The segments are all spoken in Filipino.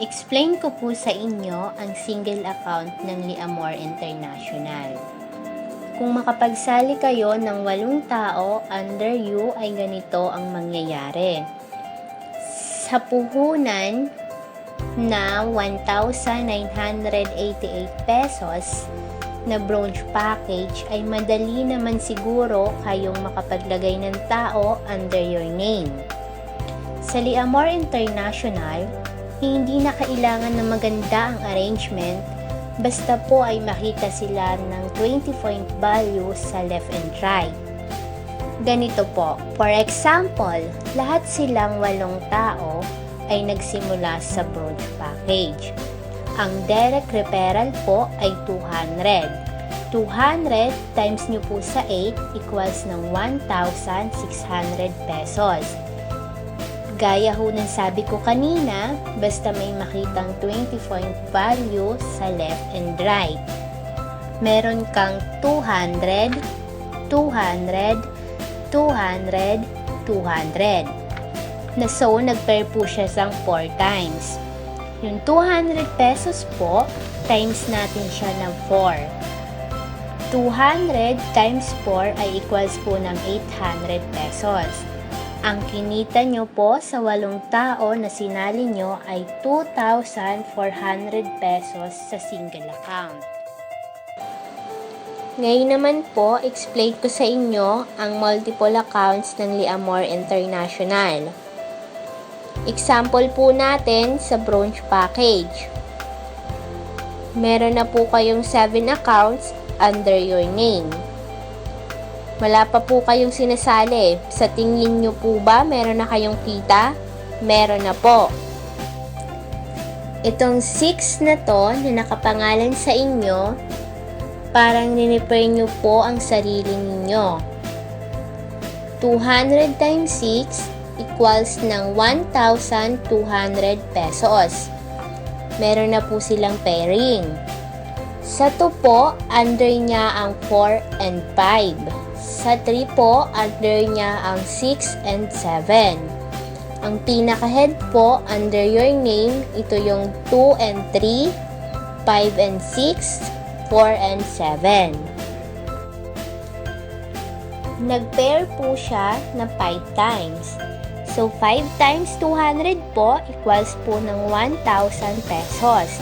Explain ko po sa inyo ang single account ng Liamor International. Kung makapagsali kayo ng 8 tao under you ay ganito ang mangyayari. Sa puhunan na 1,988 pesos na bronze package ay madali naman siguro kayong makapaglagay ng tao under your name. Sa Liamor International, hindi na kailangan na maganda ang arrangement, basta po ay makita sila ng 20-point value sa left and right. Ganito po, for example, lahat silang 8 tao ay nagsimula sa bronze package. Ang direct referral po ay 200. 200 times nyo po sa 8 equals ng 1,600 pesos. Gaya ho ng sabi ko kanina, basta may makitang 20-point value sa left and right. Meron kang 200, 200, 200, 200. So, nag-pair po siya sang 4 times. Yung 200 pesos po, times natin siya ng 4. 200 times 4 ay equals po ng 800 pesos. Ang kinita nyo po sa 8 tao na sinali nyo ay 2,400 pesos sa single account. Ngayon naman po, explain ko sa inyo ang multiple accounts ng Liamor International. Example po natin sa bronze package. Meron na po kayong 7 accounts under your name. Wala pa po kayong sinasali. Sa tingin nyo po ba meron na kayong kita? Meron na po. Itong 6 na to na nakapangalan sa inyo, parang niniper nyo po ang sarili ninyo. 200 times 6 equals ng 1,200 pesos. Meron na po silang pairing. Sa 2 po, under niya ang 4 and 5. Sa 3 po, under niya ang 6 and 7. Ang pinaka-head po, under your name, ito yung 2 and 3, 5 and 6, 4 and 7. Nag-pair po siya na 5 times. So, 5 times 200 po equals po ng 1,000 pesos.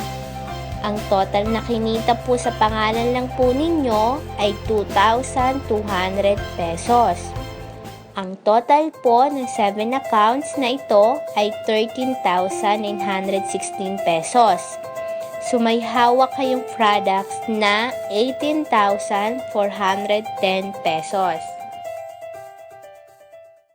Ang total na kinita po sa pangalan lang po ninyo ay 2,200 pesos. Ang total po ng 7 accounts na ito ay 13,916 pesos. So may hawak kayong products na 18,410 pesos.